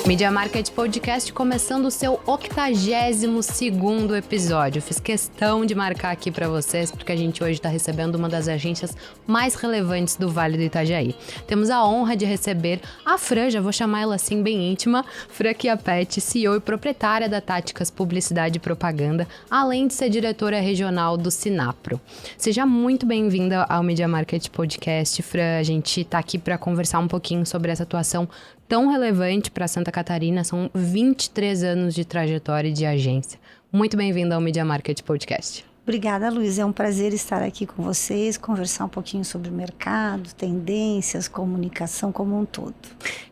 Media Market Podcast começando o seu 82º episódio. Fiz questão de marcar aqui para vocês, porque a gente hoje está recebendo uma das agências mais relevantes do Vale do Itajaí. Temos a honra de receber a Fran, já vou chamar ela assim bem íntima, Fran Chiappeti, CEO e proprietária da Táticas Publicidade e Propaganda, além de ser diretora regional do Sinapro. Seja muito bem-vinda ao Media Market Podcast, Fran. A gente está aqui para conversar um pouquinho sobre essa atuação tão relevante para Santa Catarina. São 23 anos de trajetória e de agência. Muito bem-vinda ao Media Market Podcast. Obrigada, Luiz. É um prazer estar aqui com vocês, conversar um pouquinho sobre o mercado, tendências, comunicação como um todo.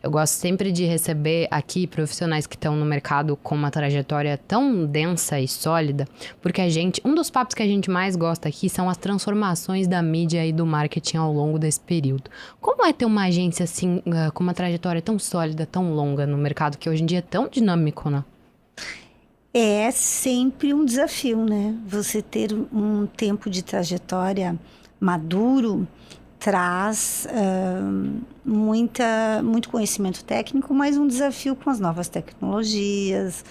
Eu gosto sempre de receber aqui profissionais que estão no mercado com uma trajetória tão densa e sólida, porque um dos papos que a gente mais gosta aqui são as transformações da mídia e do marketing ao longo desse período. Como é ter uma agência assim, com uma trajetória tão sólida, tão longa no mercado, que hoje em dia é tão dinâmico, né? É sempre um desafio, né? Você ter um tempo de trajetória maduro traz muito conhecimento técnico, mas um desafio com as novas tecnologias,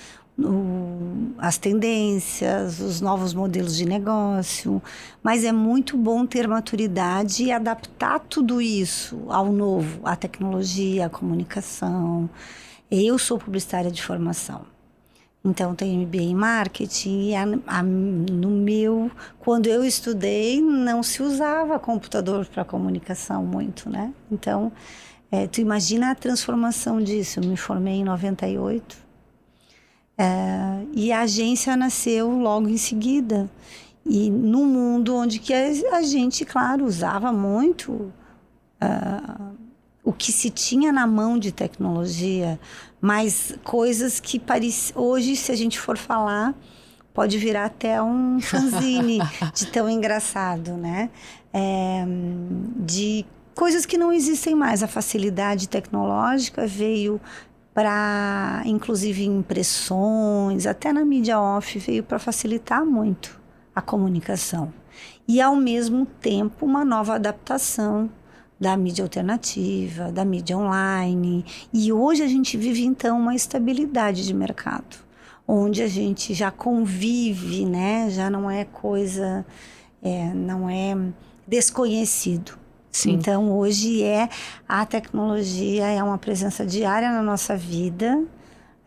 as tendências, os novos modelos de negócio. Mas é muito bom ter maturidade e adaptar tudo isso ao novo, à tecnologia, à comunicação. Eu sou publicitária de formação. Então, tenho MBA em marketing e quando eu estudei, não se usava computador para comunicação muito, né? Então, tu imagina a transformação disso. Eu me formei em 98 e a agência nasceu logo em seguida. E num mundo onde que a gente, claro, usava muito o que se tinha na mão de tecnologia, mas coisas que hoje, se a gente for falar, pode virar até um fanzine de tão engraçado, né? De coisas que não existem mais. A facilidade tecnológica veio para, inclusive, impressões, até na mídia off, veio para facilitar muito a comunicação. E, ao mesmo tempo, uma nova adaptação da mídia alternativa, da mídia online. E hoje a gente vive, então, uma estabilidade de mercado, onde a gente já convive, né? Já não é coisa, não é desconhecido. Sim. Então, hoje a tecnologia é uma presença diária na nossa vida,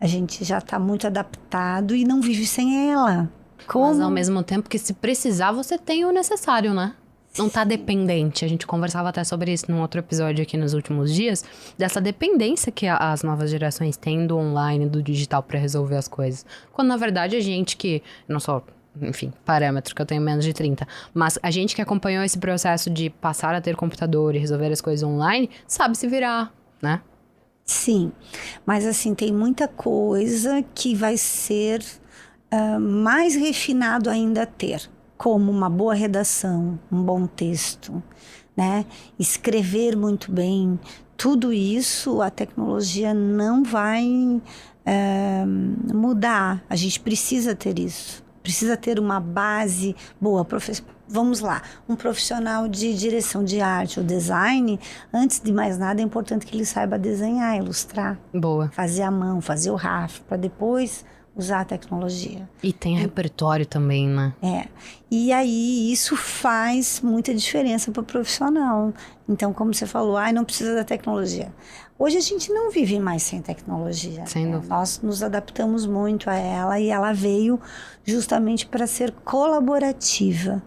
a gente já está muito adaptado e não vive sem ela. Mas, ao mesmo tempo que, se precisar, você tem o necessário, né? Não tá dependente. A gente conversava até sobre isso num outro episódio aqui nos últimos dias, dessa dependência que as novas gerações têm do online, do digital para resolver as coisas. Quando, na verdade, a gente que... Não sou, enfim, parâmetro, que eu tenho menos de 30. Mas a gente que acompanhou esse processo de passar a ter computador e resolver as coisas online, sabe se virar, né? Sim. Mas, assim, tem muita coisa que vai ser mais refinado ainda a ter. Como uma boa redação, um bom texto, né? Escrever muito bem. Tudo isso a tecnologia não vai mudar. A gente precisa ter isso. Precisa ter uma base boa. Vamos lá, um profissional de direção de arte ou design, antes de mais nada, é importante que ele saiba desenhar, ilustrar. Boa. Fazer à mão, fazer o rafo, para depois usar a tecnologia. E tem repertório também, né? E aí isso faz muita diferença para o profissional. Então, como você falou, não precisa da tecnologia. Hoje a gente não vive mais sem tecnologia. Sem dúvida. Nós nos adaptamos muito a ela e ela veio justamente para ser colaborativa.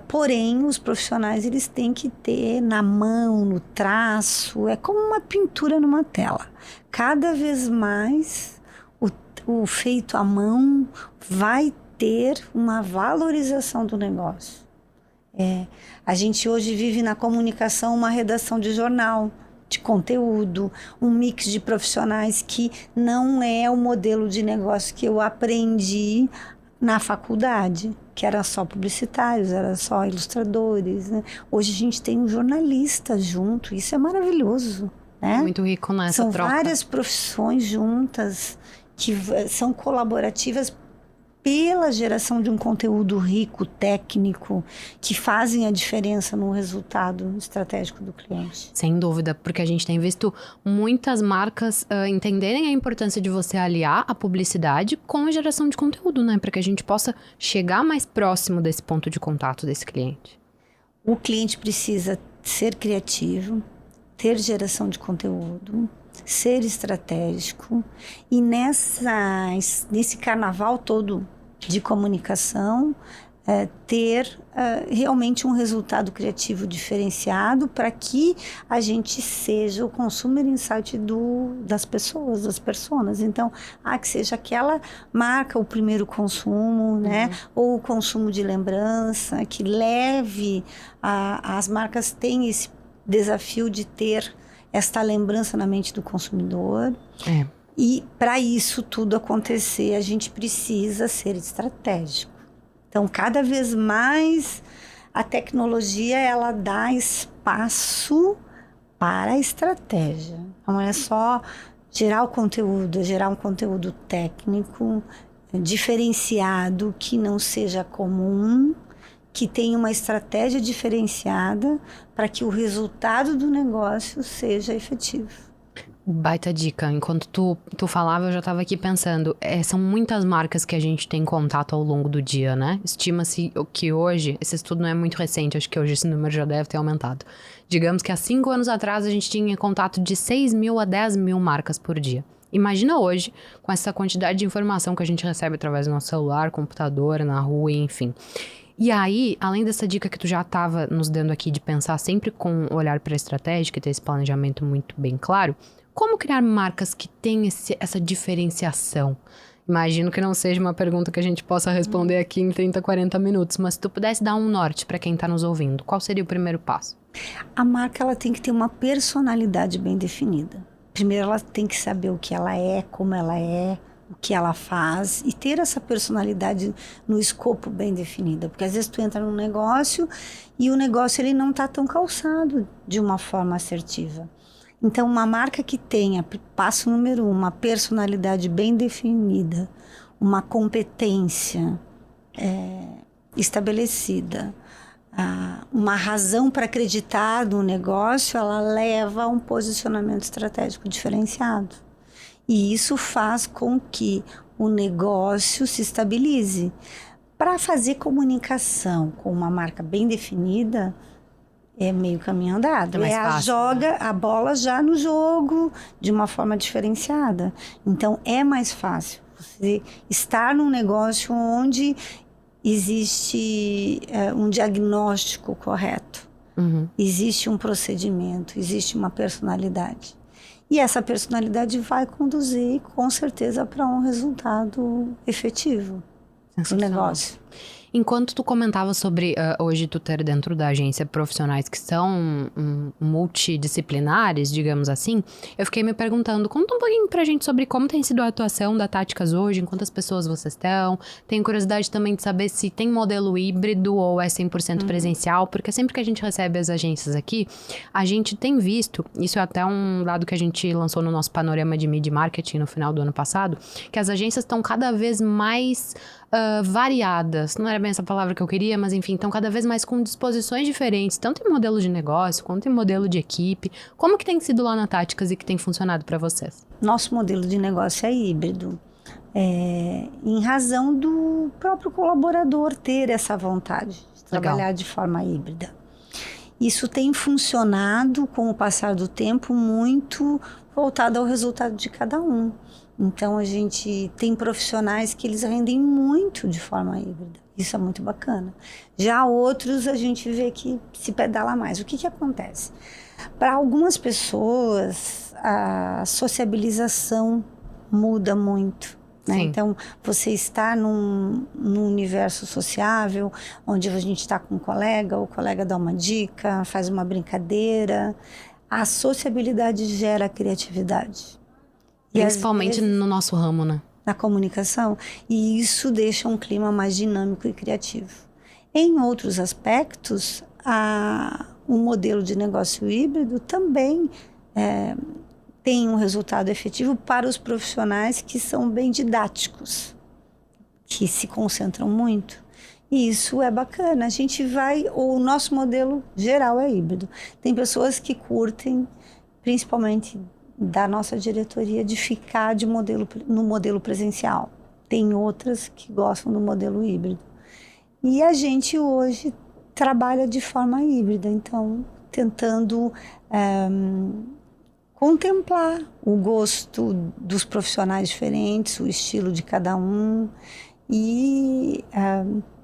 Porém, os profissionais eles têm que ter na mão, no traço, é como uma pintura numa tela. Cada vez mais o feito à mão vai ter uma valorização do negócio. A gente hoje vive na comunicação uma redação de jornal, de conteúdo, um mix de profissionais que não é o modelo de negócio que eu aprendi na faculdade, que era só publicitários, era só ilustradores, né? Hoje a gente tem um jornalista junto, isso é maravilhoso, né? Muito rico nessa São troca. várias profissões juntas que são colaborativas pela geração de um conteúdo rico, técnico, que fazem a diferença no resultado estratégico do cliente. Sem dúvida, porque a gente tem visto muitas marcas entenderem a importância de você aliar a publicidade com a geração de conteúdo, né? Para que a gente possa chegar mais próximo desse ponto de contato desse cliente. O cliente precisa ser criativo, ter geração de conteúdo, ser estratégico e nesse carnaval todo de comunicação, ter realmente um resultado criativo diferenciado para que a gente seja o consumer insight das pessoas, das personas. Então, que seja aquela marca o primeiro consumo, né? Ou o consumo de lembrança, que leve, as marcas têm esse desafio de ter esta lembrança na mente do consumidor. E para isso tudo acontecer, a gente precisa ser estratégico. Então, cada vez mais a tecnologia, ela dá espaço para a estratégia. Não é só gerar o conteúdo, é gerar um conteúdo técnico, diferenciado, que não seja comum, que tenha uma estratégia diferenciada para que o resultado do negócio seja efetivo. Baita dica. Enquanto tu falava, eu já estava aqui pensando. São muitas marcas que a gente tem contato ao longo do dia, né? Estima-se que hoje, esse estudo não é muito recente, acho que hoje esse número já deve ter aumentado. Digamos que há 5 anos atrás a gente tinha contato de 6 mil a 10 mil marcas por dia. Imagina hoje, com essa quantidade de informação que a gente recebe através do nosso celular, computador, na rua, enfim. E aí, além dessa dica que tu já estava nos dando aqui de pensar sempre com um olhar para a estratégia, ter esse planejamento muito bem claro, como criar marcas que têm essa diferenciação? Imagino que não seja uma pergunta que a gente possa responder aqui em 30, 40 minutos, mas se tu pudesse dar um norte para quem está nos ouvindo, qual seria o primeiro passo? A marca, ela tem que ter uma personalidade bem definida. Primeiro, ela tem que saber o que ela é, como ela é, o que ela faz e ter essa personalidade no escopo bem definida. Porque às vezes tu entra num negócio e o negócio ele não está tão calçado de uma forma assertiva. Então, uma marca que tenha, passo número 1, uma personalidade bem definida, uma competência estabelecida, uma razão para acreditar no negócio, ela leva a um posicionamento estratégico diferenciado. E isso faz com que o negócio se estabilize. Para fazer comunicação com uma marca bem definida, é meio caminho andado. Joga a bola já no jogo de uma forma diferenciada. Então, é mais fácil você estar num negócio onde existe um diagnóstico correto. Existe um procedimento, existe uma personalidade. E essa personalidade vai conduzir, com certeza, para um resultado efetivo do negócio. Enquanto tu comentava sobre hoje tu ter dentro da agência profissionais que são multidisciplinares, digamos assim, eu fiquei me perguntando, conta um pouquinho pra gente sobre como tem sido a atuação da Táticas hoje, em quantas pessoas vocês estão. Tenho curiosidade também de saber se tem modelo híbrido ou é 100% presencial, porque sempre que a gente recebe as agências aqui, a gente tem visto, isso é até um dado que a gente lançou no nosso panorama de Media Marketing no final do ano passado, que as agências estão cada vez mais variadas, não era bem essa palavra que eu queria, mas enfim, estão cada vez mais com disposições diferentes, tanto em modelo de negócio, quanto em modelo de equipe. Como que tem sido lá na Táticas e que tem funcionado para vocês? Nosso modelo de negócio é híbrido, em razão do próprio colaborador ter essa vontade de trabalhar de forma híbrida. Isso tem funcionado com o passar do tempo muito voltado ao resultado de cada um. Então, a gente tem profissionais que eles rendem muito de forma híbrida. Isso é muito bacana. Já outros, a gente vê que se pedala mais. O que acontece? Para algumas pessoas, a sociabilização muda muito. Né? Então, você está num universo sociável, onde a gente está com um colega, o colega dá uma dica, faz uma brincadeira. A sociabilidade gera criatividade. Principalmente no nosso ramo, né? Na comunicação. E isso deixa um clima mais dinâmico e criativo. Em outros aspectos, o modelo de negócio híbrido também tem um resultado efetivo para os profissionais que são bem didáticos. que se concentram muito. E isso é bacana. O nosso modelo geral é híbrido. Tem pessoas que curtem, principalmente da nossa diretoria, de ficar no modelo presencial. Tem outras que gostam do modelo híbrido. E a gente hoje trabalha de forma híbrida, então tentando contemplar o gosto dos profissionais diferentes, o estilo de cada um e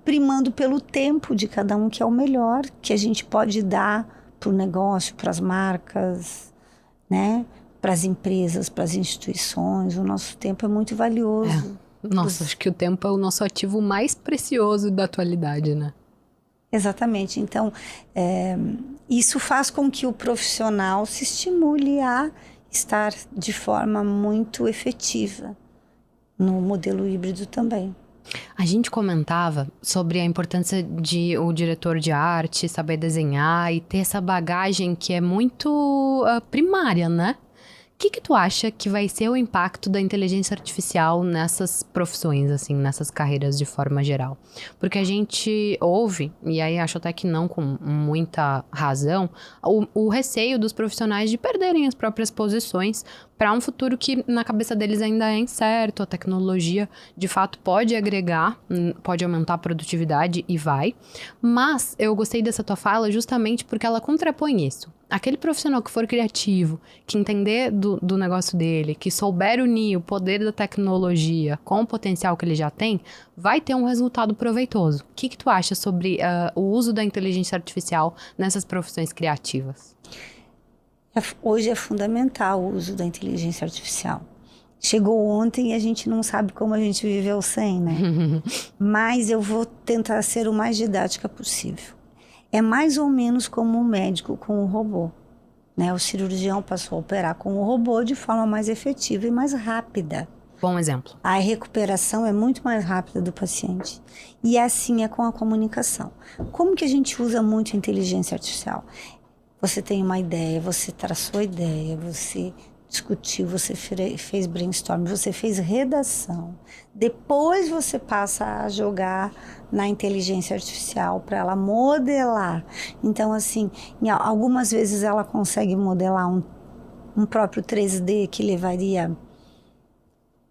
primando pelo tempo de cada um, que é o melhor que a gente pode dar para o negócio, para as marcas, né? Para as empresas, para as instituições. O nosso tempo é muito valioso. Nossa, acho que o tempo é o nosso ativo mais precioso da atualidade, né? Exatamente. Então, isso faz com que o profissional se estimule a estar de forma muito efetiva no modelo híbrido também. A gente comentava sobre a importância de o diretor de arte saber desenhar e ter essa bagagem que é muito primária, né? O que tu acha que vai ser o impacto da inteligência artificial nessas profissões, assim, nessas carreiras de forma geral? Porque a gente ouve, e aí acho até que não com muita razão, o receio dos profissionais de perderem as próprias posições para um futuro que na cabeça deles ainda é incerto. A tecnologia, de fato, pode agregar, pode aumentar a produtividade e vai. Mas eu gostei dessa tua fala justamente porque ela contrapõe isso. Aquele profissional que for criativo, que entender do negócio dele, que souber unir o poder da tecnologia com o potencial que ele já tem, vai ter um resultado proveitoso. O que tu acha sobre o uso da inteligência artificial nessas profissões criativas? Hoje é fundamental o uso da inteligência artificial. Chegou ontem e a gente não sabe como a gente viveu sem, né? Mas eu vou tentar ser o mais didática possível. É mais ou menos como um médico com o robô, né? O cirurgião passou a operar com o robô de forma mais efetiva e mais rápida. Bom exemplo. A recuperação é muito mais rápida do paciente. E assim é com a comunicação. Como que a gente usa muito a inteligência artificial? Você tem uma ideia, você traçou a ideia, você discutiu, você fez brainstorm, você fez redação. Depois você passa a jogar na inteligência artificial para ela modelar. Então, assim, algumas vezes ela consegue modelar um próprio 3D que levaria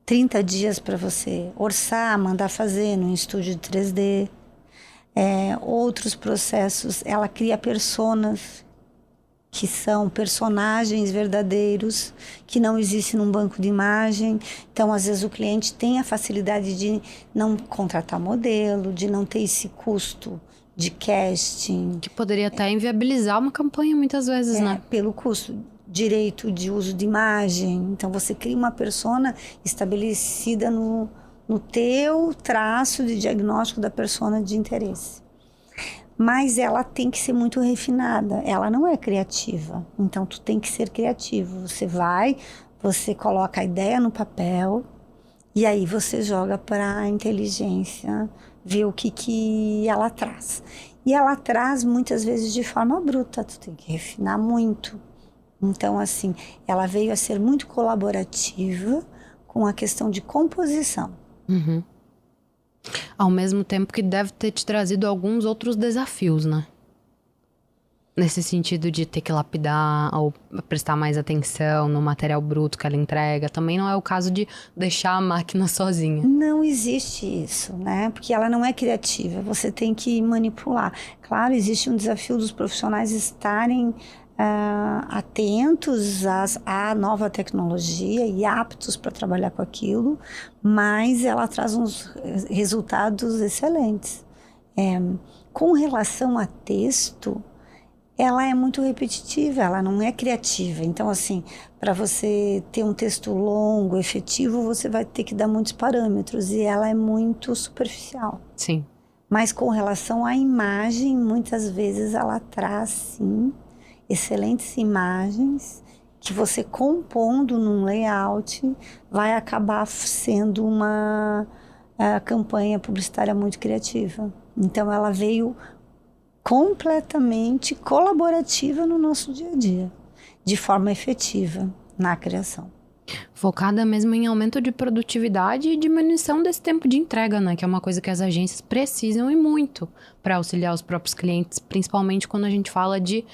30 dias para você orçar, mandar fazer no estúdio de 3D. Outros processos, ela cria personas que são personagens verdadeiros, que não existem num banco de imagem. Então, às vezes, o cliente tem a facilidade de não contratar modelo, de não ter esse custo de casting. Que poderia até inviabilizar uma campanha, muitas vezes, né? Pelo custo. Direito de uso de imagem. Então, você cria uma persona estabelecida no teu traço de diagnóstico da persona de interesse. Mas ela tem que ser muito refinada, ela não é criativa, então tu tem que ser criativo. Você coloca a ideia no papel e aí você joga para a inteligência ver o que ela traz. E ela traz muitas vezes de forma bruta, tu tem que refinar muito. Então, assim, ela veio a ser muito colaborativa com a questão de composição. Uhum. Ao mesmo tempo que deve ter te trazido alguns outros desafios, né? Nesse sentido de ter que lapidar ou prestar mais atenção no material bruto que ela entrega. Também não é o caso de deixar a máquina sozinha. Não existe isso, né? Porque ela não é criativa, você tem que manipular. Claro, existe um desafio dos profissionais estarem atentos à nova tecnologia e aptos para trabalhar com aquilo, mas ela traz uns resultados excelentes. Com relação a texto, ela é muito repetitiva, ela não é criativa. Então, assim, para você ter um texto longo, efetivo, você vai ter que dar muitos parâmetros e ela é muito superficial. Sim. Mas com relação à imagem, muitas vezes ela traz, sim, excelentes imagens que você compondo num layout vai acabar sendo uma campanha publicitária muito criativa. Então ela veio completamente colaborativa no nosso dia a dia, de forma efetiva na criação. Focada mesmo em aumento de produtividade e diminuição desse tempo de entrega, né? Que é uma coisa que as agências precisam e muito para auxiliar os próprios clientes, principalmente quando a gente fala de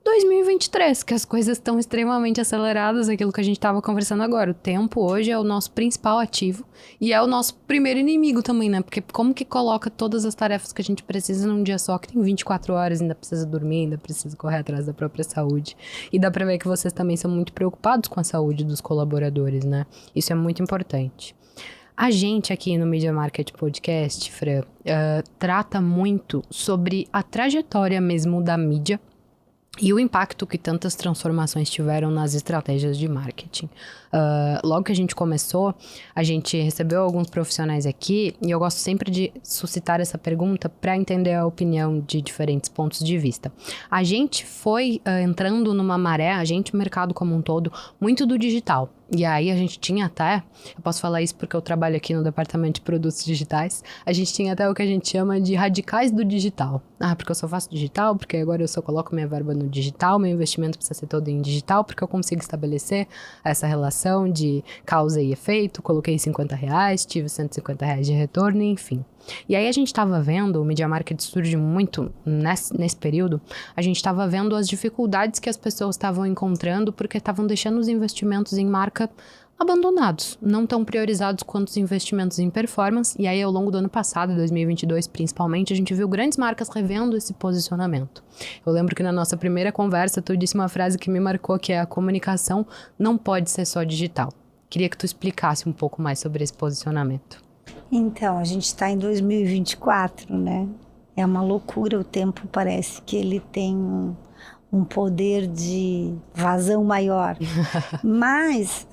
2023, que as coisas estão extremamente aceleradas, aquilo que a gente estava conversando agora. O tempo hoje é o nosso principal ativo e é o nosso primeiro inimigo também, né? Porque como que coloca todas as tarefas que a gente precisa num dia só, que tem 24 horas, ainda precisa dormir, ainda precisa correr atrás da própria saúde. E dá pra ver que vocês também são muito preocupados com a saúde dos colaboradores, né? Isso é muito importante. A gente aqui no Media Market Podcast, Fran, trata muito sobre a trajetória mesmo da mídia e o impacto que tantas transformações tiveram nas estratégias de marketing. Logo que a gente começou, a gente recebeu alguns profissionais aqui e eu gosto sempre de suscitar essa pergunta para entender a opinião de diferentes pontos de vista. A gente foi entrando numa maré, o mercado como um todo, muito do digital. E aí a gente tinha até, eu posso falar isso porque eu trabalho aqui no departamento de produtos digitais, a gente tinha até o que a gente chama de radicais do digital. Porque eu só faço digital, porque agora eu só coloco minha verba no digital, meu investimento precisa ser todo em digital, porque eu consigo estabelecer essa relação de causa e efeito, coloquei R$50, tive R$150 de retorno, enfim. E aí a gente estava vendo, o Media Market surge muito nesse período, a gente estava vendo as dificuldades que as pessoas estavam encontrando porque estavam deixando os investimentos em marca abandonados, não tão priorizados quanto os investimentos em performance. E aí ao longo do ano passado, 2022 principalmente, a gente viu grandes marcas revendo esse posicionamento. Eu lembro que na nossa primeira conversa tu disse uma frase que me marcou, que é: a comunicação não pode ser só digital. Queria que tu explicasse um pouco mais sobre esse posicionamento. Então, a gente está em 2024, né? É uma loucura, o tempo parece que ele tem um poder de vazão maior. Mas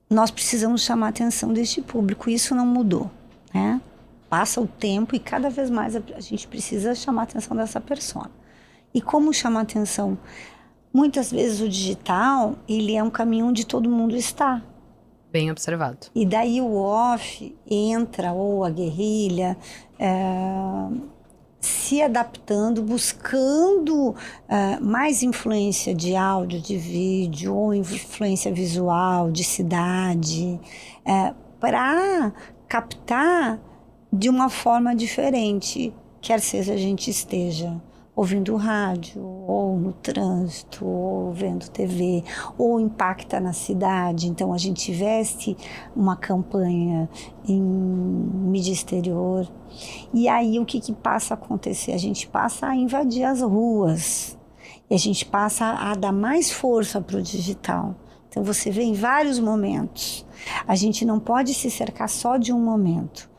nós precisamos chamar a atenção deste público, isso não mudou, né? Passa o tempo e cada vez mais a gente precisa chamar a atenção dessa persona. E como chamar a atenção? Muitas vezes o digital, ele é um caminho onde todo mundo está. Bem observado. E daí o off entra, ou a guerrilha, se adaptando, buscando mais influência de áudio, de vídeo, ou influência visual, de cidade, para captar de uma forma diferente, quer seja a gente esteja ouvindo rádio, ou no trânsito, ou vendo TV, ou impacta na cidade. Então a gente veste uma campanha em mídia exterior. E aí o que passa a acontecer? A gente passa a invadir as ruas. E a gente passa a dar mais força para o digital. Então você vê em vários momentos. A gente não pode se cercar só de um momento.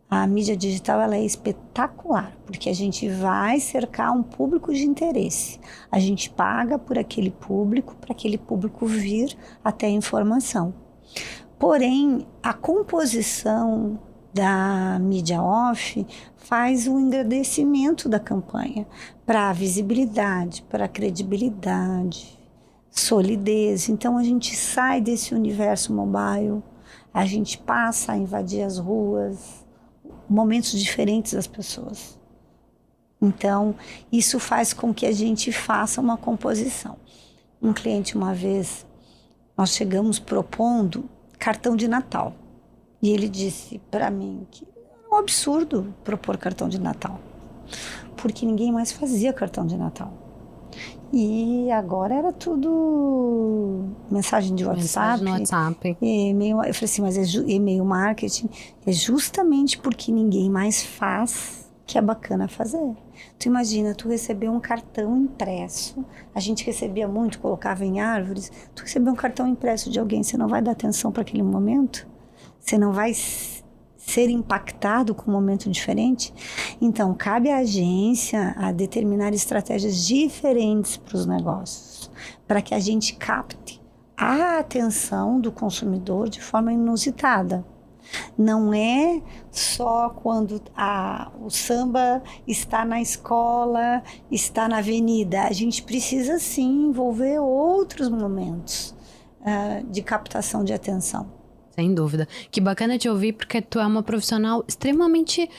A mídia digital, ela é espetacular, porque a gente vai cercar um público de interesse. A gente paga por aquele público, para aquele público vir até a informação. Porém, a composição da mídia off faz o engrandecimento da campanha para a visibilidade, para a credibilidade, solidez. Então, a gente sai desse universo mobile, a gente passa a invadir as ruas, momentos diferentes das pessoas. Então, isso faz com que a gente faça uma composição. Um cliente, uma vez, nós chegamos propondo cartão de Natal. E ele disse para mim que era um absurdo propor cartão de Natal, porque ninguém mais fazia cartão de Natal. E agora era tudo mensagem de WhatsApp. Mensagem no WhatsApp. E-mail. Eu falei assim, mas e-mail marketing é justamente porque ninguém mais faz que é bacana fazer. Tu imagina, tu receber um cartão impresso, a gente recebia muito, colocava em árvores, tu receber um cartão impresso de alguém, você não vai dar atenção para aquele momento? Você não vai ser impactado com um momento diferente? Então, cabe à agência a determinar estratégias diferentes para os negócios, para que a gente capte a atenção do consumidor de forma inusitada. Não é só quando o samba está na escola, está na avenida. A gente precisa sim envolver outros momentos de captação de atenção. Sem dúvida. Que bacana te ouvir, porque tu é uma profissional extremamente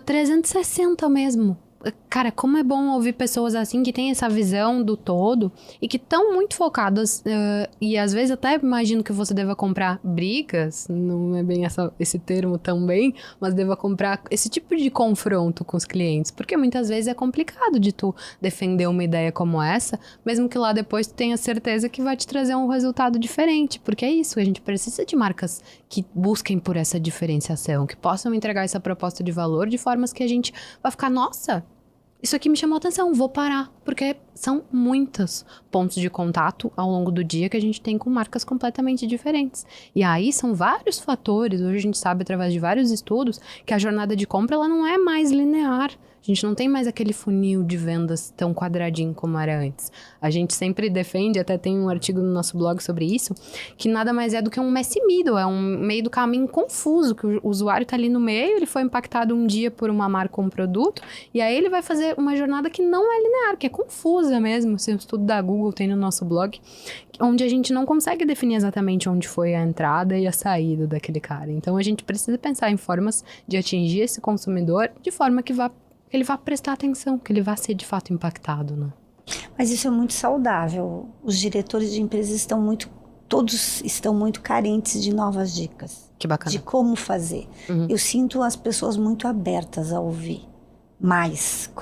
360 mesmo. cara, como é bom ouvir pessoas assim que têm essa visão do todo e que estão muito focadas, e às vezes até imagino que você deva comprar brigas, não é bem esse termo também, mas deva comprar esse tipo de confronto com os clientes, porque muitas vezes é complicado de tu defender uma ideia como essa, mesmo que lá depois tu tenha certeza que vai te trazer um resultado diferente, porque é isso, a gente precisa de marcas que busquem por essa diferenciação, que possam entregar essa proposta de valor de formas que a gente vai ficar, nossa, isso aqui me chamou a atenção, vou parar. Porque são muitos pontos de contato ao longo do dia que a gente tem com marcas completamente diferentes. E aí são vários fatores, hoje a gente sabe através de vários estudos, que a jornada de compra ela não é mais linear. A gente não tem mais aquele funil de vendas tão quadradinho como era antes. A gente sempre defende, até tem um artigo no nosso blog sobre isso, que nada mais é do que um messy middle, é um meio do caminho confuso, que o usuário está ali no meio, ele foi impactado um dia por uma marca ou um produto, e aí ele vai fazer uma jornada que não é linear, que é confusa mesmo. Esse estudo da Google tem no nosso blog, onde a gente não consegue definir exatamente onde foi a entrada e a saída daquele cara. Então a gente precisa pensar em formas de atingir esse consumidor de forma que ele vá prestar atenção, que ele vá ser de fato impactado, né? Mas isso é muito saudável. Os diretores de empresas todos estão muito carentes de novas dicas. Que bacana. De como fazer. Uhum. Eu sinto as pessoas muito abertas a ouvir. Mas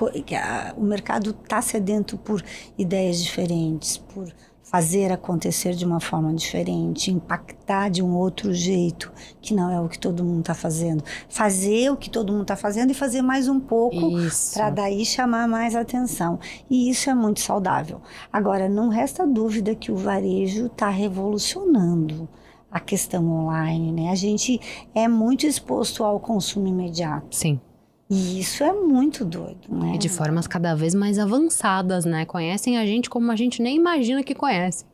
o mercado está sedento por ideias diferentes, por fazer acontecer de uma forma diferente, impactar de um outro jeito, que não é o que todo mundo está fazendo. Fazer o que todo mundo está fazendo e fazer mais um pouco para daí chamar mais atenção. E isso é muito saudável. Agora, não resta dúvida que o varejo está revolucionando a questão online, né? A gente é muito exposto ao consumo imediato. Sim. E isso é muito doido, né? E de formas cada vez mais avançadas, né? Conhecem a gente como a gente nem imagina que conhece.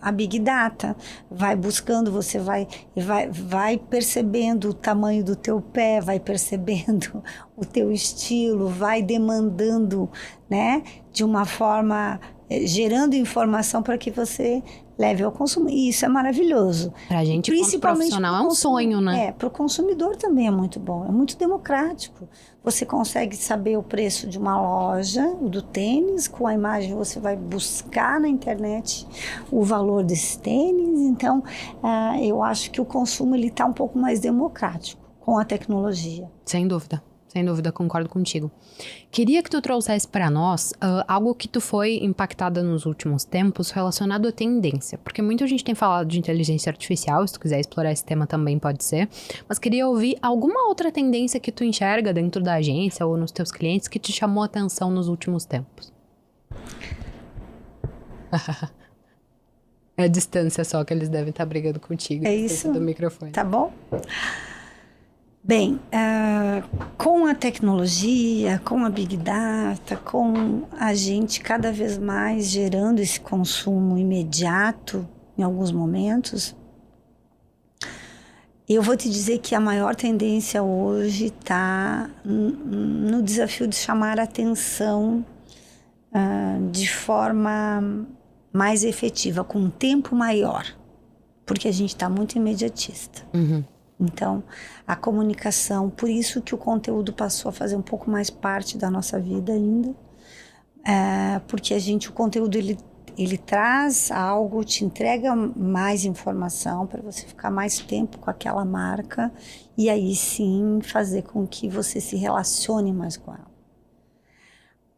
A Big Data. Vai buscando, você vai percebendo o tamanho do teu pé, vai percebendo o teu estilo, vai demandando, né? De uma forma, gerando informação para que você leve ao consumo. E isso é maravilhoso. Pra gente, principalmente profissional, é um sonho, né? Para o consumidor também é muito bom. É muito democrático. Você consegue saber o preço de uma loja, do tênis, com a imagem você vai buscar na internet o valor desse tênis. Então, eu acho que o consumo está um pouco mais democrático com a tecnologia. Sem dúvida. Sem dúvida, concordo contigo. Queria que tu trouxesse para nós algo que tu foi impactada nos últimos tempos relacionado à tendência. Porque muita gente tem falado de inteligência artificial, se tu quiser explorar esse tema também pode ser. Mas queria ouvir alguma outra tendência que tu enxerga dentro da agência ou nos teus clientes que te chamou a atenção nos últimos tempos. É a distância só que eles devem estar brigando contigo. É isso? Do microfone. Tá bom? Bem, com a tecnologia, com a Big Data, com a gente cada vez mais gerando esse consumo imediato em alguns momentos, eu vou te dizer que a maior tendência hoje está no desafio de chamar a atenção de forma mais efetiva, com um tempo maior, porque a gente está muito imediatista. Uhum. Então, a comunicação, por isso que o conteúdo passou a fazer um pouco mais parte da nossa vida ainda, porque o conteúdo ele traz algo, te entrega mais informação para você ficar mais tempo com aquela marca e aí sim fazer com que você se relacione mais com ela.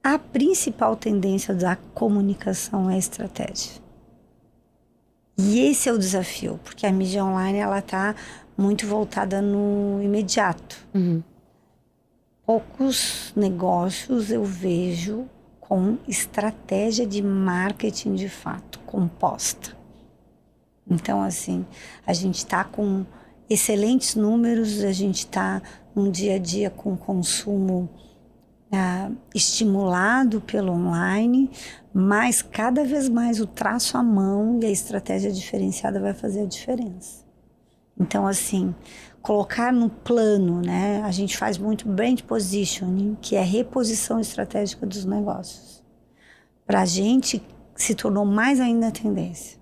A principal tendência da comunicação é a estratégia. E esse é o desafio, porque a mídia online ela está muito voltada no imediato. Uhum. Poucos negócios eu vejo com estratégia de marketing de fato, composta. Então, assim, a gente está com excelentes números, a gente está num dia a dia com consumo estimulado pelo online, mas cada vez mais o traço à mão e a estratégia diferenciada vai fazer a diferença. Então, assim, colocar no plano, né? A gente faz muito brand positioning, que é reposição estratégica dos negócios. Para a gente, se tornou mais ainda a tendência.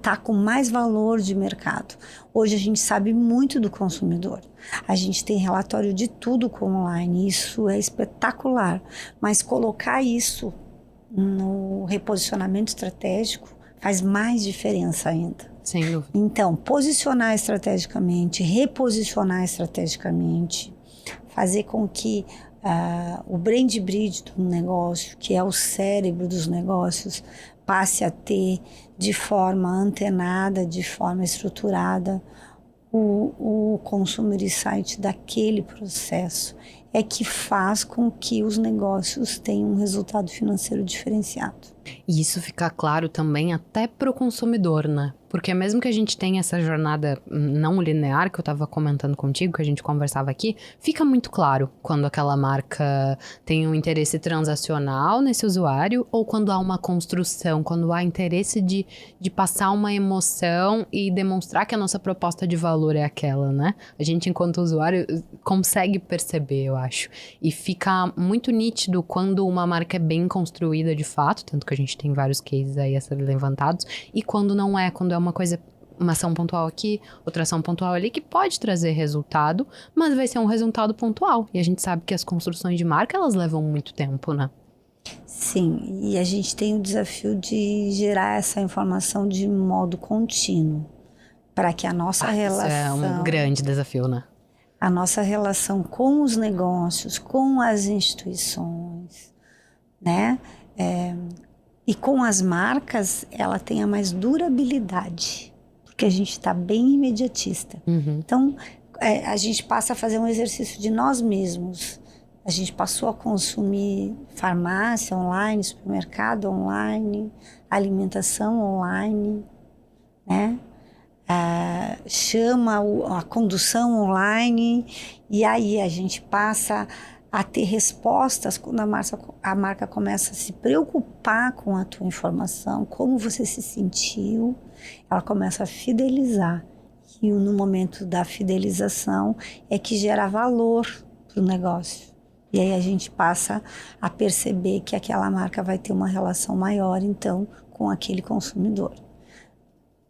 tá com mais valor de mercado. Hoje a gente sabe muito do consumidor. A gente tem relatório de tudo com online, isso é espetacular. Mas colocar isso no reposicionamento estratégico faz mais diferença ainda. Sem dúvida. Então, posicionar estrategicamente, reposicionar estrategicamente, fazer com que o brand bridge do negócio, que é o cérebro dos negócios, passe a ter de forma antenada, de forma estruturada, o Consumer Insight daquele processo é que faz com que os negócios tenham um resultado financeiro diferenciado. E isso fica claro também até para o consumidor, né? Porque mesmo que a gente tenha essa jornada não linear que eu estava comentando contigo, que a gente conversava aqui, fica muito claro quando aquela marca tem um interesse transacional nesse usuário ou quando há uma construção, quando há interesse de passar uma emoção e demonstrar que a nossa proposta de valor é aquela, né? A gente, enquanto usuário, consegue perceber, eu acho. E fica muito nítido quando uma marca é bem construída de fato, tanto que a gente tem vários cases aí a serem levantados, e quando não é, quando é uma ação pontual aqui, outra ação pontual ali, que pode trazer resultado, mas vai ser um resultado pontual. E a gente sabe que as construções de marca, elas levam muito tempo, né? Sim, e a gente tem o desafio de gerar essa informação de modo contínuo, para que a nossa relação... Isso é um grande desafio, né? A nossa relação com os negócios, com as instituições, né? E com as marcas, ela tenha mais durabilidade, porque a gente está bem imediatista. Uhum. Então, a gente passa a fazer um exercício de nós mesmos. A gente passou a consumir farmácia online, supermercado online, alimentação online, né? Chama a condução online, e aí a gente passa a ter respostas quando a marca começa a se preocupar com a tua informação, como você se sentiu, ela começa a fidelizar. E no momento da fidelização é que gera valor para o negócio. E aí a gente passa a perceber que aquela marca vai ter uma relação maior, então, com aquele consumidor.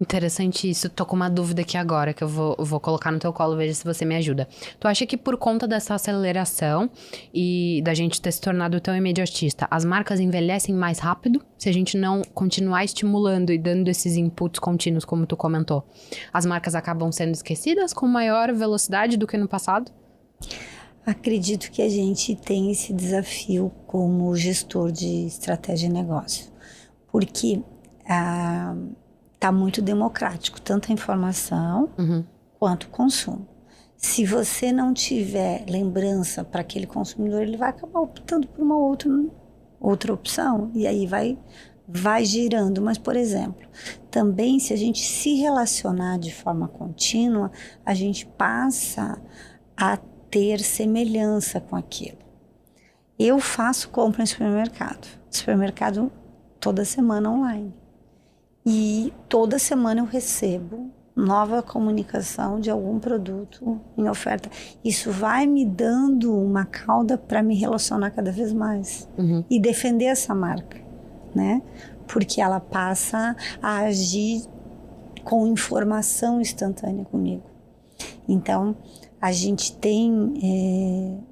Interessante isso. Tô com uma dúvida aqui agora que eu vou colocar no teu colo, veja se você me ajuda. Tu acha que por conta dessa aceleração e da gente ter se tornado tão imediatista, as marcas envelhecem mais rápido? Se a gente não continuar estimulando e dando esses inputs contínuos, como tu comentou, as marcas acabam sendo esquecidas com maior velocidade do que no passado? Acredito que a gente tem esse desafio como gestor de estratégia de negócio, porque está muito democrático, tanto a informação quanto o consumo. Se você não tiver lembrança para aquele consumidor, ele vai acabar optando por uma outra opção, e aí vai girando. Mas, por exemplo, também se a gente se relacionar de forma contínua, a gente passa a ter semelhança com aquilo. Eu faço compra em supermercado toda semana online. E toda semana eu recebo nova comunicação de algum produto em oferta. Isso vai me dando uma cauda para me relacionar cada vez mais e defender essa marca, né? Porque ela passa a agir com informação instantânea comigo. Então, a gente tem...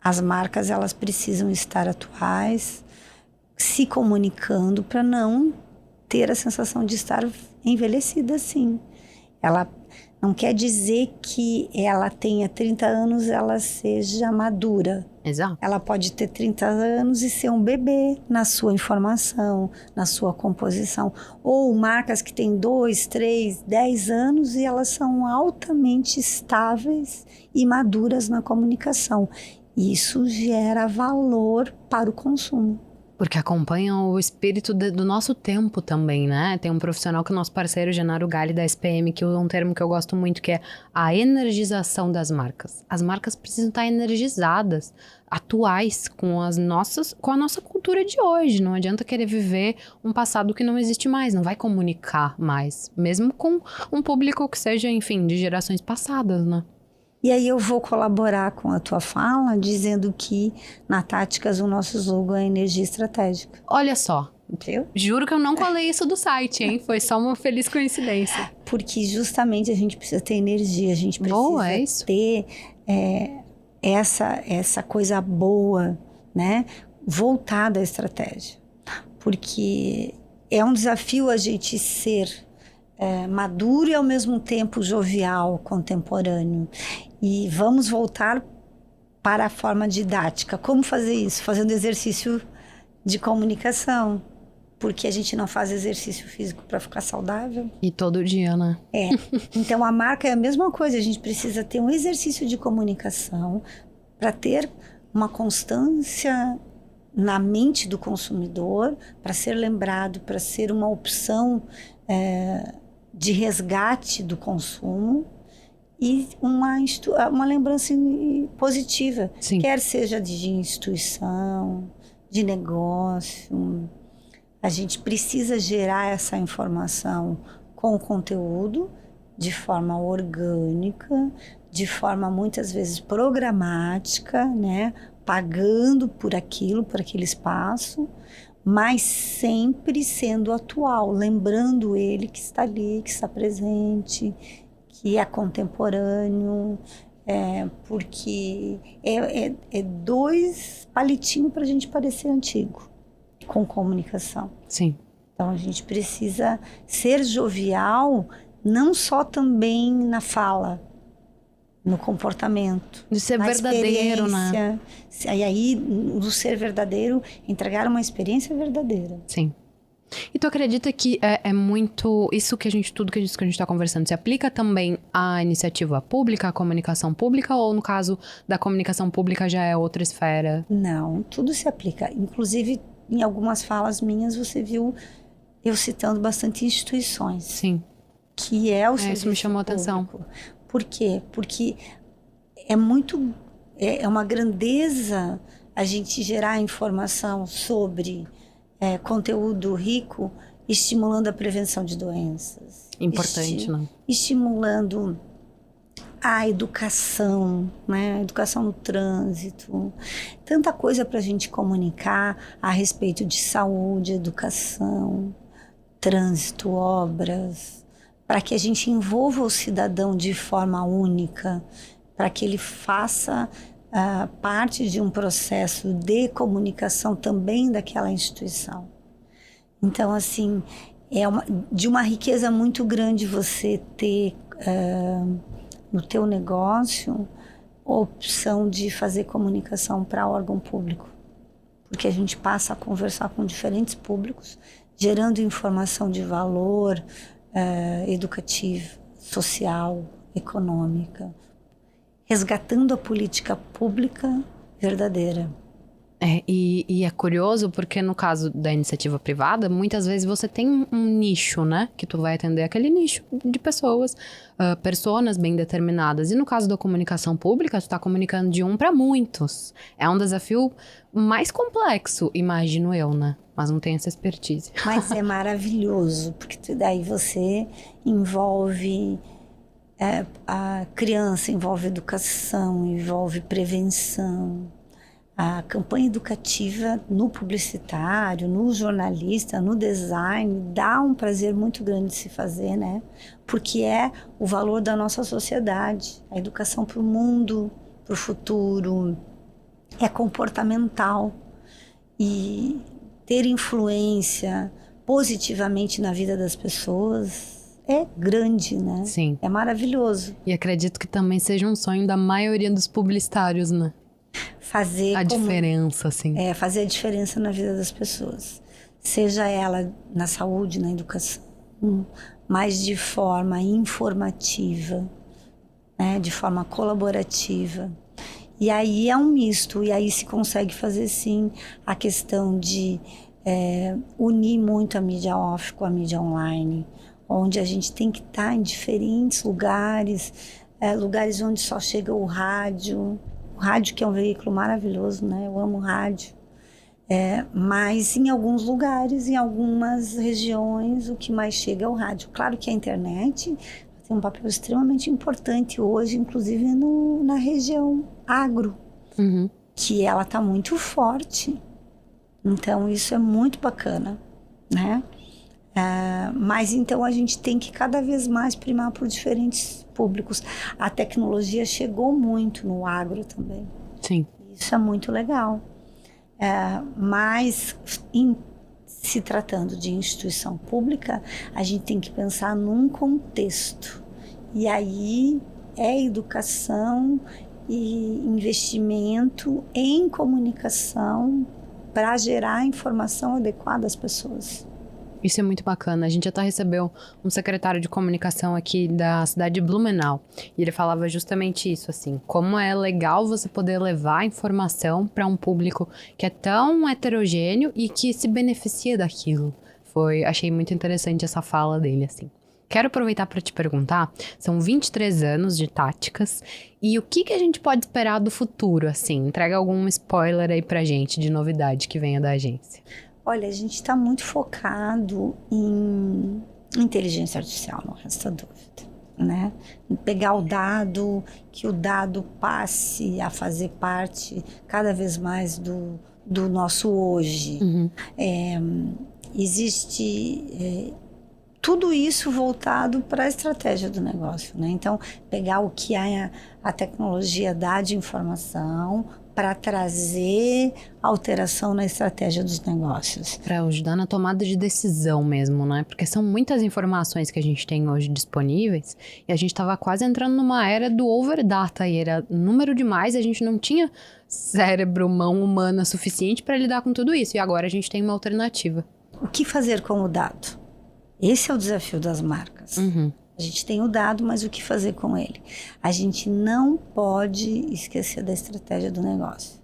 as marcas, elas precisam estar atuais, se comunicando para não ter a sensação de estar envelhecida, sim. Ela não quer dizer que ela tenha 30 anos, ela seja madura. Exato. Ela pode ter 30 anos e ser um bebê na sua informação, na sua composição. Ou marcas que têm 2, 3, 10 anos e elas são altamente estáveis e maduras na comunicação. Isso gera valor para o consumo. Porque acompanham o espírito do nosso tempo também, né? Tem um profissional que é o nosso parceiro, Genaro Galli, da SPM, que usa um termo que eu gosto muito, que é a energização das marcas. As marcas precisam estar energizadas, atuais, com a nossa cultura de hoje. Não adianta querer viver um passado que não existe mais, não vai comunicar mais. Mesmo com um público que seja, enfim, de gerações passadas, né? E aí eu vou colaborar com a tua fala, dizendo que na Táticas o nosso slogan é energia estratégica. Olha só, Viu? Juro que eu não colei isso do site, hein? Foi só uma feliz coincidência. Porque justamente a gente precisa ter energia, a gente precisa Boa, é isso. ter essa coisa boa, né? Voltada à estratégia. Porque é um desafio a gente ser maduro e ao mesmo tempo jovial, contemporâneo. E vamos voltar para a forma didática. Como fazer isso? Fazendo exercício de comunicação. Porque a gente não faz exercício físico para ficar saudável. E todo dia, né? Então, a marca é a mesma coisa. A gente precisa ter um exercício de comunicação para ter uma constância na mente do consumidor, para ser lembrado, para ser uma opção de resgate do consumo e uma lembrança positiva. Sim. Quer seja de instituição, de negócio. A gente precisa gerar essa informação com conteúdo, de forma orgânica, de forma muitas vezes programática, né? Pagando por aquilo, por aquele espaço, mas sempre sendo atual, lembrando ele que está ali, que está presente, que é contemporâneo, porque é 2 palitinhos para a gente parecer antigo. Com comunicação. Sim. Então, a gente precisa ser jovial, não só também na fala, no comportamento. De ser verdadeiro, né? E aí, do ser verdadeiro, entregar uma experiência verdadeira. Sim. E tu acredita que é muito... Tudo que a gente está conversando, se aplica também à iniciativa pública, à comunicação pública, ou no caso da comunicação pública já é outra esfera? Não, tudo se aplica. Inclusive, em algumas falas minhas, você viu eu citando bastante instituições. Sim. Que é o serviço isso me chamou a público. atenção. Por quê? Porque é uma grandeza a gente gerar informação sobre conteúdo rico, estimulando a prevenção de doenças. Importante, né? Estimulando a educação, né? A educação no trânsito. Tanta coisa para a gente comunicar a respeito de saúde, educação, trânsito, obras, para que a gente envolva o cidadão de forma única, para que ele faça parte de um processo de comunicação também daquela instituição. Então, assim, de uma riqueza muito grande você ter no teu negócio a opção de fazer comunicação para órgão público. Porque a gente passa a conversar com diferentes públicos, gerando informação de valor educativa, social, econômica, resgatando a política pública verdadeira. E é curioso porque no caso da iniciativa privada, muitas vezes você tem um nicho, né? Que tu vai atender aquele nicho de pessoas, personas bem determinadas. E no caso da comunicação pública, tu tá comunicando de um para muitos. É um desafio mais complexo, imagino eu, né? Mas não tem essa expertise. Mas é maravilhoso, porque daí você envolve a criança, envolve educação, envolve prevenção. A campanha educativa no publicitário, no jornalista, no design, dá um prazer muito grande de se fazer, né? Porque é o valor da nossa sociedade. A educação para o mundo, para o futuro, é comportamental. E ter influência positivamente na vida das pessoas é grande, né? Sim. É maravilhoso. E acredito que também seja um sonho da maioria dos publicitários, né? Fazer diferença, assim. Fazer a diferença na vida das pessoas. Seja ela na saúde, na educação, mas de forma informativa, né? De forma colaborativa. E aí é um misto, e aí se consegue fazer, sim, a questão de unir muito a mídia off com a mídia online, onde a gente tem que estar em diferentes lugares, lugares onde só chega o rádio, que é um veículo maravilhoso, né? Eu amo rádio. Mas em alguns lugares, em algumas regiões, o que mais chega é o rádio. Claro que a internet tem um papel extremamente importante hoje, inclusive na região agro, que ela está muito forte. Então, isso é muito bacana. né? Mas então a gente tem que cada vez mais primar por diferentes públicos. A tecnologia chegou muito no agro também. Sim. Isso é muito legal. Mas se tratando de instituição pública, a gente tem que pensar num contexto. E aí é educação e investimento em comunicação para gerar informação adequada às pessoas. Isso é muito bacana. A gente até recebeu um secretário de comunicação aqui da cidade de Blumenau. E ele falava justamente isso, assim. Como é legal você poder levar informação para um público que é tão heterogêneo e que se beneficia daquilo. Achei muito interessante essa fala dele, assim. Quero aproveitar para te perguntar, são 23 anos de táticas, e o que a gente pode esperar do futuro, assim? Entrega algum spoiler aí pra gente de novidade que venha da agência. Olha, a gente está muito focado em inteligência artificial, não resta dúvida, né? Pegar o dado, que o dado passe a fazer parte cada vez mais do nosso hoje. Uhum. Existe tudo isso voltado para a estratégia do negócio, né? Então, pegar o que a tecnologia dá de informação para trazer alteração na estratégia dos negócios. Para ajudar na tomada de decisão mesmo, né? Porque são muitas informações que a gente tem hoje disponíveis e a gente estava quase entrando numa era do overdata e era número demais, a gente não tinha cérebro, mão humana suficiente para lidar com tudo isso. E agora a gente tem uma alternativa. O que fazer com o dado? Esse é o desafio das marcas. Uhum. A gente tem o dado, mas o que fazer com ele? A gente não pode esquecer da estratégia do negócio.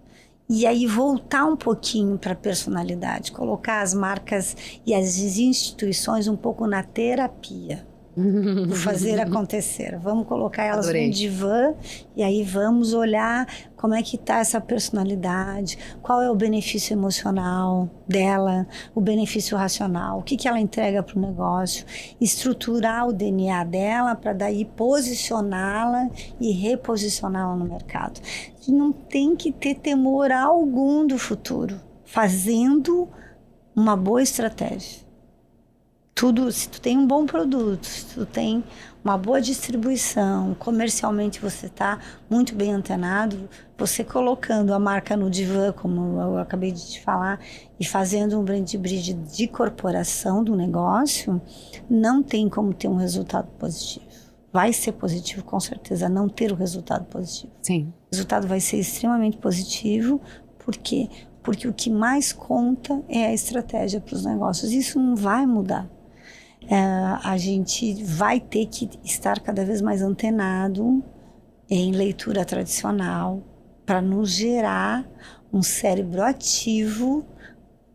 E aí voltar um pouquinho para a personalidade, colocar as marcas e as instituições um pouco na terapia. Do fazer acontecer. Vamos colocar elas no divã e aí vamos olhar como é que está essa personalidade, qual é o benefício emocional dela, o benefício racional, o que ela entrega para o negócio, estruturar o DNA dela para daí posicioná-la e reposicioná-la no mercado. A gente não tem que ter temor algum do futuro, fazendo uma boa estratégia. Se tu tem um bom produto, se tu tem uma boa distribuição, comercialmente você está muito bem antenado, você colocando a marca no divã, como eu acabei de te falar, e fazendo um brand bridge de corporação do negócio, não tem como ter um resultado positivo. Vai ser positivo, com certeza, não ter o resultado positivo. Sim. O resultado vai ser extremamente positivo, porque o que mais conta é a estratégia para os negócios. Isso não vai mudar. A gente vai ter que estar cada vez mais antenado em leitura tradicional para nos gerar um cérebro ativo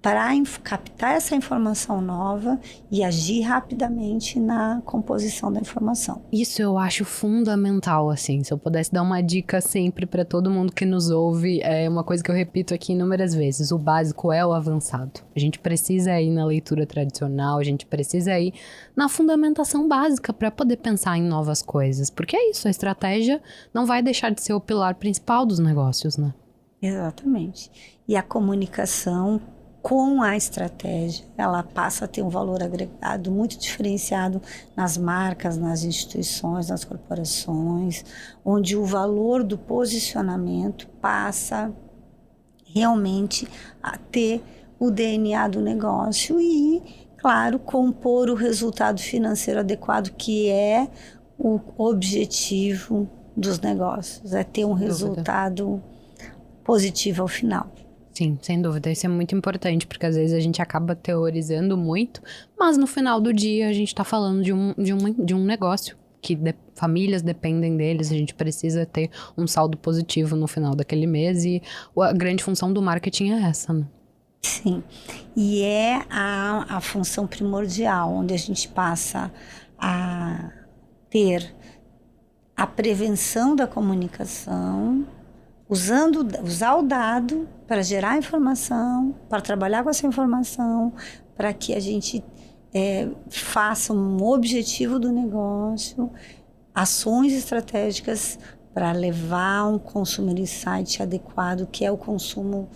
para captar essa informação nova e agir rapidamente na composição da informação. Isso eu acho fundamental, assim. Se eu pudesse dar uma dica sempre para todo mundo que nos ouve, é uma coisa que eu repito aqui inúmeras vezes: o básico é o avançado. A gente precisa ir na leitura tradicional, a gente precisa ir na fundamentação básica para poder pensar em novas coisas. Porque é isso, a estratégia não vai deixar de ser o pilar principal dos negócios, né? Exatamente. E a comunicação com a estratégia, ela passa a ter um valor agregado muito diferenciado nas marcas, nas instituições, nas corporações, onde o valor do posicionamento passa realmente a ter o DNA do negócio e, claro, compor o resultado financeiro adequado, que é o objetivo dos negócios, é ter um resultado positivo ao final. Sim, sem dúvida. Isso é muito importante, porque às vezes a gente acaba teorizando muito, mas no final do dia a gente está falando de um negócio que famílias dependem deles, a gente precisa ter um saldo positivo no final daquele mês e a grande função do marketing é essa, né? Sim, e é a função primordial, onde a gente passa a ter a prevenção da comunicação, usar o dado para gerar informação, para trabalhar com essa informação, para que a gente faça um objetivo do negócio, ações estratégicas para levar um consumer insight adequado, que é o consumo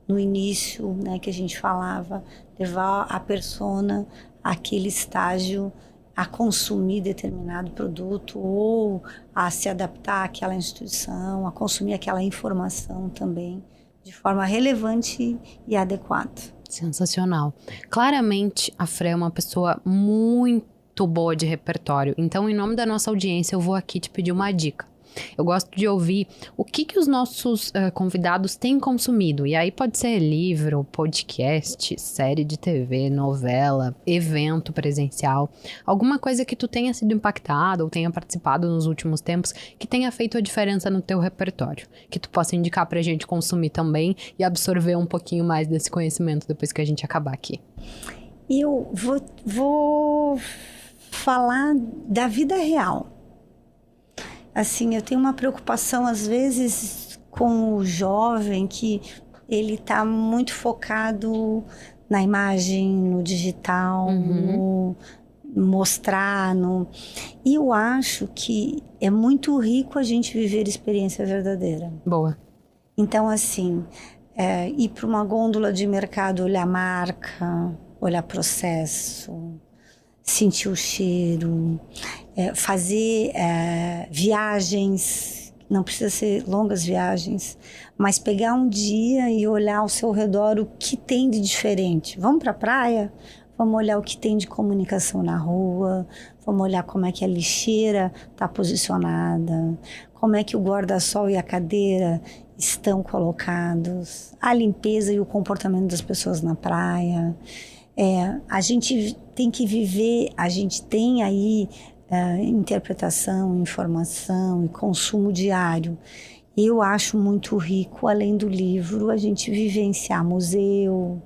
no início, né, que a gente falava levar a persona àquele estágio, a consumir determinado produto ou a se adaptar àquela instituição, a consumir aquela informação também de forma relevante e adequada. Sensacional. Claramente, a Fran é uma pessoa muito boa de repertório. Então, em nome da nossa audiência, eu vou aqui te pedir uma dica. Eu gosto de ouvir o que os nossos convidados têm consumido. E aí pode ser livro, podcast, série de TV, novela, evento presencial. Alguma coisa que tu tenha sido impactado ou tenha participado nos últimos tempos que tenha feito a diferença no teu repertório. Que tu possa indicar pra gente consumir também e absorver um pouquinho mais desse conhecimento depois que a gente acabar aqui. Eu vou falar da vida real. Assim, eu tenho uma preocupação, às vezes, com o jovem, que ele está muito focado na imagem, no digital, no mostrar. E eu acho que é muito rico a gente viver experiência verdadeira. Boa. Então, assim, ir para uma gôndola de mercado, olhar marca, olhar processo, sentir o cheiro, fazer viagens, não precisa ser longas viagens, mas pegar um dia e olhar ao seu redor o que tem de diferente. Vamos para a praia? Vamos olhar o que tem de comunicação na rua, vamos olhar como é que a lixeira está posicionada, como é que o guarda-sol e a cadeira estão colocados, a limpeza e o comportamento das pessoas na praia. A gente tem que viver, a gente tem aí interpretação, informação e consumo diário. Eu acho muito rico, além do livro, a gente vivenciar museu,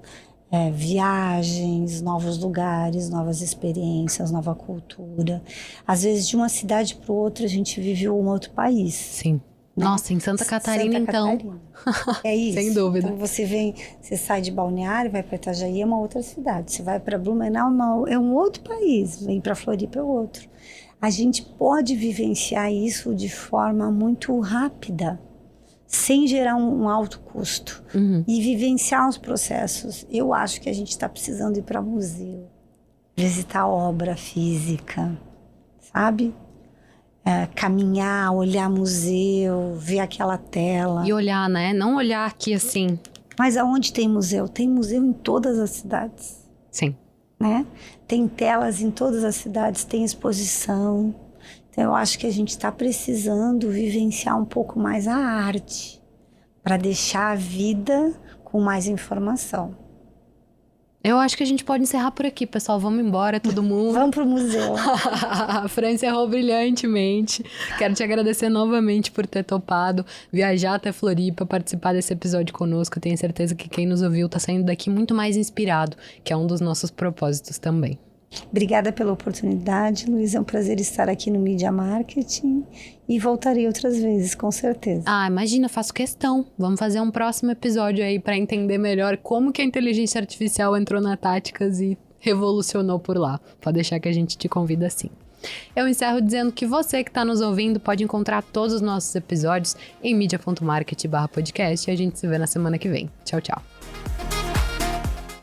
viagens, novos lugares, novas experiências, nova cultura. Às vezes, de uma cidade para outra, a gente viveu um outro país. Sim. Nossa, em Santa Catarina, então. É isso. Sem dúvida. Então você sai de Balneário, vai para Itajaí, é uma outra cidade. Você vai para Blumenau, é um outro país. Vem para Floripa, é outro. A gente pode vivenciar isso de forma muito rápida, sem gerar um alto custo. E vivenciar os processos. Eu acho que a gente está precisando ir para museu, visitar obra física, sabe? Caminhar, olhar museu, ver aquela tela. E olhar, né? Não olhar aqui assim. Mas aonde tem museu? Tem museu em todas as cidades. Sim. Né? Tem telas em todas as cidades, tem exposição. Então eu acho que a gente está precisando vivenciar um pouco mais a arte para deixar a vida com mais informação. Eu acho que a gente pode encerrar por aqui, pessoal. Vamos embora, todo mundo. Vamos pro museu. A Fran encerrou brilhantemente. Quero te agradecer novamente por ter topado viajar até Floripa, participar desse episódio conosco. Eu tenho certeza que quem nos ouviu tá saindo daqui muito mais inspirado, que é um dos nossos propósitos também. Obrigada pela oportunidade, Luiz. É um prazer estar aqui no Media Marketing e voltarei outras vezes, com certeza. Imagina, faço questão. Vamos fazer um próximo episódio aí para entender melhor como que a inteligência artificial entrou na Táticas e revolucionou por lá. Pode deixar que a gente te convida sim. Eu encerro dizendo que você que está nos ouvindo pode encontrar todos os nossos episódios em media.market/podcast e a gente se vê na semana que vem. Tchau, tchau.